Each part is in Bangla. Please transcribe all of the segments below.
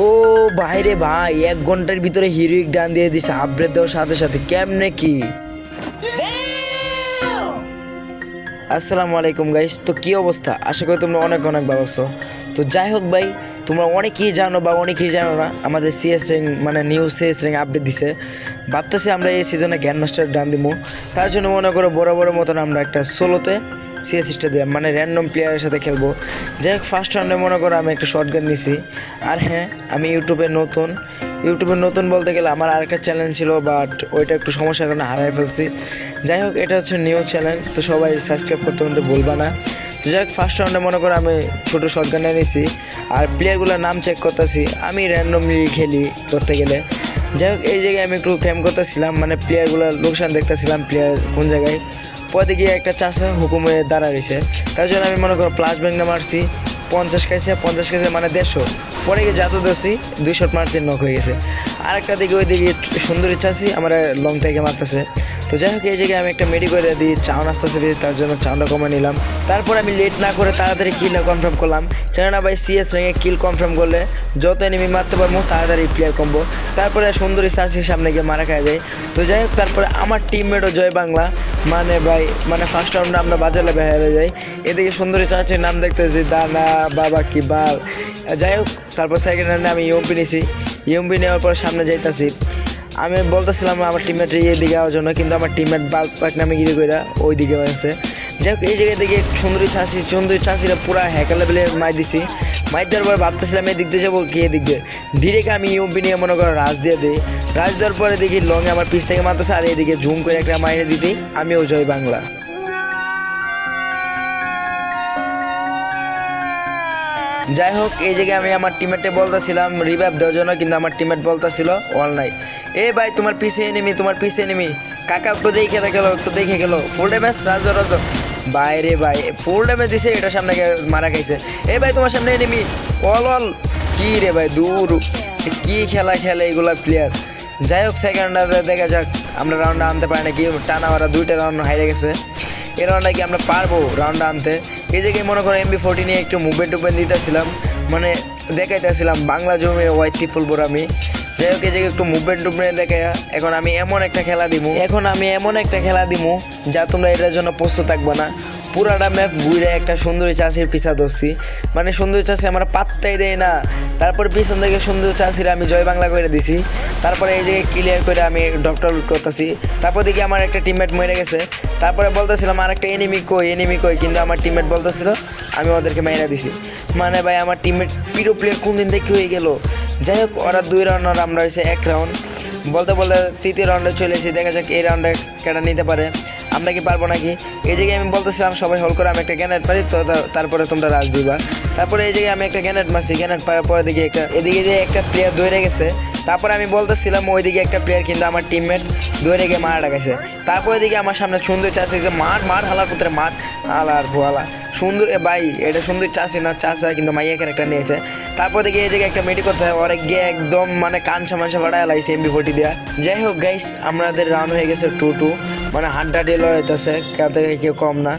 ও ভাই রে ভাই, 1 ঘন্টার ভিতরে হিরোইক ডান দিয়ে দিছে আপডেট দেওয়ার সাথে সাথে। কেমনে কি? আসসালামু আলাইকুম গাইস, তো কি অবস্থা? আশা করি তোমরা অনেক অনেক ভালো আছো। তো যাই হোক ভাই, তোমরা অনেকেই জানো বা অনেকেই জানো না, আমাদের সিএস র্যাঙ্ক মানে নিউ সিএস র্যাঙ্ক আপডেট দিছে। ভাবতেছি আমরা এই সিজনে গ্র্যান্ড মাস্টার ডান দিব। তার জন্য মনে করো বড় বড় মতন আমরা একটা সোলোতে সিএস স্টার দিলাম, মানে র্যান্ডম প্লেয়ারের সাথে খেলবো। যাই হোক, ফার্স্ট রাউন্ডে মনে করো আমি একটা শর্ট গান নিছি। আর হ্যাঁ, আমি ইউটিউবে নতুন বলতে গেলে আমার আরেকটা চ্যানেল ছিল, বাট ওইটা একটু সমস্যার কারণে হারাই ফেলছি। যাই হোক, এটা হচ্ছে নিউ চ্যানেল, তো সবাই সাবস্ক্রাইব করতে কিন্তু ভুলবা না। তো যাই হোক, ফার্স্ট রাউন্ডে মনে করো আমি ছোটো শটগানে নিয়েছি, আর প্লেয়ারগুলোর নাম চেক করতেছি। আমি র্যান্ডমলি খেলি ধরতে গেলে। যাই হোক, এই জায়গায় আমি একটু ক্যাম্প করতেছিলাম, মানে প্লেয়ারগুলোর লোকসান দেখতেছিলাম, প্লেয়ার কোন জায়গায়। পরে গিয়ে একটা চাষা হুকুমে দাঁড়া রয়েছে, তার জন্য আমি মনে করো প্লাস ব্যাংকটা মারছি। 50 খাইছে মানে 150। পরে গিয়ে যাতে দোষি 2 শট মারছে, নক হয়ে গেছে। আরেকটা দিকে ওই দিকে সুন্দরী চাষি আমার লং থেকে মারতেছে। তো যাই হোক, এই জায়গায় আমি একটা মেডি করে দিই, চাউন আসতেছে, তার জন্য চাউনটা কমে নিলাম। তারপর আমি লেট না করে তাড়াতাড়ি কিল কনফার্ম করলাম, কেননা ভাই সিএস র্যাঙ্কে কিল কনফার্ম করলে যত এনিমি মারতে পারবো তাড়াতাড়ি প্লেয়ার কমবো। তারপরে সুন্দরী চাষির সামনে গিয়ে মারা খাওয়া যায়। তো যাই হোক, তারপরে আমার টিমমেটও জয় বাংলা, মানে ভাই মানে ফার্স্ট রাউন্ডে আমরা বাজারে বেহারে যাই। এদিকে সুন্দরী চাচির নাম দেখতেছি, দানা বাবা কি বাল। যাই হোক, তারপর সেকেন্ড রাউন্ডে আমি ইউএমপি নিছি। ইউএমপি নেওয়ার পর সামনে যাইতাছি। আমি বলতেছিলাম আমার টিমমেটের দিকে যাওয়ার জন্য, কিন্তু আমার টিমমেট বাল্ক পাক নামে গিরি করে ওই দিকে আছে। যাই হোক, এই জায়গায় দেখি সুন্দরী চাষিরা পুরা হ্যাকার লেভেলে মাই দিছি। মাই দেওয়ার পর ভাবতেছিলাম এই দিক দিয়ে যাবো কি এদিক দিয়ে। ডিরেক্ট আমি ইউএমপি নিয়ে মনে করো রাজ দিয়ে দিই। রাজ দেওয়ার পরে দেখি লংয়ে আমার পিছ থেকে মারতেছে, আর এদিকে জুম করে একটা মাইনে দিতেই আমিও জয় বাংলা। যাই হোক, এই জায়গায় আমি আমার টিমমেটে বলতেছিলাম রিভাইভ দেওয়ার জন্য, কিন্তু আমার টিমমেট বলতেছিল অল নাই। এ ভাই, তোমার পিছে এনিমি কাকা, একটু দেখে গেলো ফুল ড্যামেজ রাজ। বাইরে ভাই ফুল ড্যামেজ দিছে, এটা সামনে মারা খাইছে। এ ভাই, তোমার সামনে এনিমি অল। কি রে ভাই, দূর কি খেলা খেলে এইগুলা প্লেয়ার। যাই হোক, সেকেন্ড রাউন্ডে দেখা যাক আমরা রাউন্ডে আনতে পারি নাকি। টানা ওরা 2টা রাউন্ড হারিয়ে গেছে, এই রাউন্ডে কি আমরা পারবো রাউন্ডে আনতে। এই জায়গায় মনে করো MB40 নিয়ে একটু মুভমেন্ট দিতেছিলাম, মানে দেখাইতেছিলাম বাংলা জমির হোয়াইট ত্রিপল বোর আমি। যাই হোক, এই জায়গায় একটু মুভমেন্ট দেখাই। এখন আমি এমন একটা খেলা দিমু যা তোমরা এটার জন্য প্রস্তুত থাকবে না। পুরাটা ম্যাপ ঘুরে একটা সুন্দরী চাষির পিছা ধরছি, মানে সুন্দরী চাষি আমার পাত্তাই দেয় না। তারপর পিছন থেকে সুন্দরী চাষির আমি জয় বাংলা করে দিছি। তারপরে এই জায়গায় ক্লিয়ার করে আমি ডক্টর লুট করতেছি। তারপর দেখি আমার একটা টিমমেট মরে গেছে। তারপরে বলতেছিলাম আর একটা এনিমি কই, কিন্তু আমার টিমমেট বলতেছিল আমি ওদেরকে মেরে দিছি। মানে ভাই, আমার টিমমেট পিরো প্লেয়ার কোন দিন থেকে হয়ে গেল। যাই হোক, ওরা 2 রাউন্ড আর আমরা হয়েছে 1 রাউন্ড। বলতে তৃতীয় রাউন্ডে চলে এসেছি, দেখা যাক এই রাউন্ডে কেটা নিতে পারে, আমরা কি পারবো নাকি। এই জায়গায় আমি বলতেছিলাম সবাই হল করে আমি একটা গ্যানেট পারি, তো তারপরে তোমরা রাজ দিবা। তারপরে এই জায়গায় আমি একটা গ্যানেট মারছি, গ্যানেট পাওয়ার পরে দেখি এদিকে যে একটা প্লেয়ার ধরে গেছে। তারপরে আমি বলতেছিলাম ওইদিকে একটা প্লেয়ার, কিন্তু আমার টিমমেট ধরে গিয়ে মারা গেছে। তারপরে দিকে আমার সামনে সুন্দর চাষি যে মার হালার পুত্রে মার হালার ভোয়ালা সুন্দর। ভাই, এটা সুন্দর চাষি না চাষা, কিন্তু মাইয়া ক্যারেক্টার নিয়েছে। তারপর দেখি এই জায়গায় একটা মেডি করতে হয়, ওরা গিয়ে একদম মানে কানসা ফাটায় লাগছে MB40 দেওয়া। যাই হোক গাইস, আমাদের রাউন্ড হয়ে গেছে 2-2, মানে হাড্ডা ডেল হইতেছে, কেউ থেকে কেউ কম না।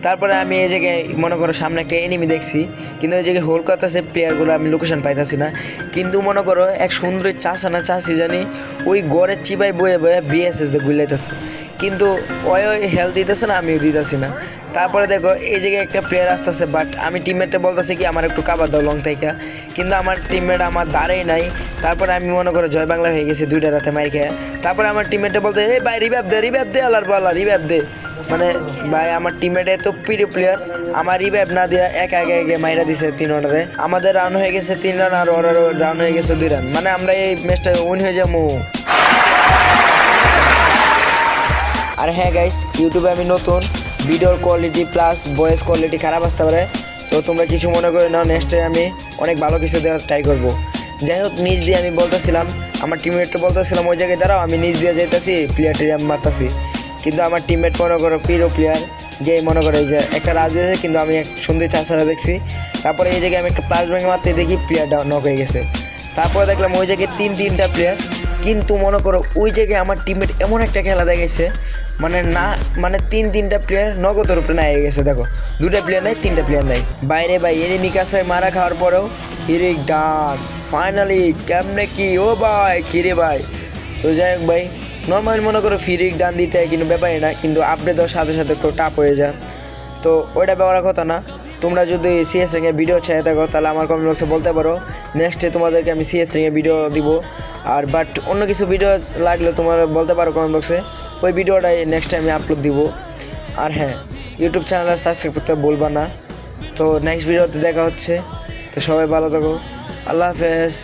তারপরে আমি এই জায়গায় মনে করো সামনে একটা এনিমি দেখছি, কিন্তু ওই জায়গায় হোল করতেছে প্লেয়ারগুলো, আমি লোকেশন পাইতেছি না। কিন্তু মনে করো এক সুন্দরী চাষা চাষি জানি ওই গড়ের চিবাই বয়ে BSS দিয়ে গুলাইতেছে, কিন্তু ওই হেলথ দিতেছে না, আমিও দিতেছি না। তারপরে দেখো এই জায়গায় একটা প্লেয়ার আসতেছে, বাট আমি টিমমেটে বলতেছি কি আমার একটু কাবার দাও লং থেকে, কিন্তু আমার টিমমেট আমার দাঁড়াই নাই। তারপরে আমি মনে করো জয় বাংলা হয়ে গেছি 2টা রাতে মার খেয়ে। তারপরে আমার টিমমেটে বলতে এই ভাই রিভাইভ দে আল্লাহর বাল্লা রিভাইভ দে। মানে ভাই, আমার টিমমেট এত প্রিয় প্লেয়ার, আমার রিভাইভ না দিয়া একা মাইরা দিছে 3 রাউন্ডে। আমাদের রান হয়ে গেছে 3 রান, আর ওর রান হয়ে গেছে 2 রান, মানে আমরা এই ম্যাচটা উইন হয়ে যাবো। আর হ্যাঁ গাইস, ইউটিউবে আমি নতুন, ভিডিওর কোয়ালিটি প্লাস ভয়েস কোয়ালিটি খারাপ আসতে পারে, তো তোমরা কিছু মনে করে নাও। নেক্সটে আমি অনেক ভালো কিছু দেওয়ার ট্রাই করবো। যাই হোক, নিচ দিয়ে আমি বলতেছিলাম আমার টিমমেটকে বলতেছিলাম ওই জায়গায় দাঁড়াও, আমি নিচ দিয়ে যেতেছি প্লেয়ারটি আমি মারতেছি, কিন্তু আমার টিমমেট মনে করো প্রিয় প্লেয়ার গিয়ে মনে করে এই যে একটা রাজ দিয়েছে, কিন্তু আমি এক সুন্দর চাষারা দেখছি। তারপরে এই জায়গায় আমি একটা প্লাস ব্যাঙ্গে মারতে দেখি প্লেয়ারটা নক হয়ে গেছে। তারপরে দেখলাম ওই জায়গায় 3টা প্লেয়ার, কিন্তু মনে করো ওই জায়গায় আমার টিমমেট এমন একটা খেলা দেখাইছে, মানে 3টা প্লেয়ার নগদের উপরে না হয়ে গেছে। দেখো 2টা প্লেয়ার নাই, 3টা প্লেয়ার নাই। বাইরে ভাই এনিমি কাছে মারা খাওয়ার পরেও হিরোইক ডান ফাইনালি কেমনে কি ও ভাই খিরে ভাই। তো যাই হোক ভাই, নর্মালি মনে করো ফ্রি ডান দিতে হয় কিন্তু ব্যাপারই না, কিন্তু আপডেট দেওয়ার সাথে সাথে একটু টাপ হয়ে যায়। তো ওইটা ব্যাপার কথা না। তোমরা যদি সিএস রিংয়ে ভিডিও চাই থাকো তাহলে আমার কমেন্ট বক্সে বলতে পারো, নেক্সটে তোমাদেরকে আমি সিএস রিংয়ে ভিডিও দিব। আর বাট অন্য কিছু ভিডিও লাগলে তোমরা বলতে পারো কমেন্ট বক্সে, ওই ভিডিওটাই নেক্সট টাইম আমি আপলোড দিব। আর হ্যাঁ, ইউটিউব চ্যানেল সাবস্ক্রাইব করতে বলবা না। তো নেক্সট ভিডিওতে দেখা হচ্ছে। তো সবাই ভালো থাকো, আল্লাহ হাফেজ।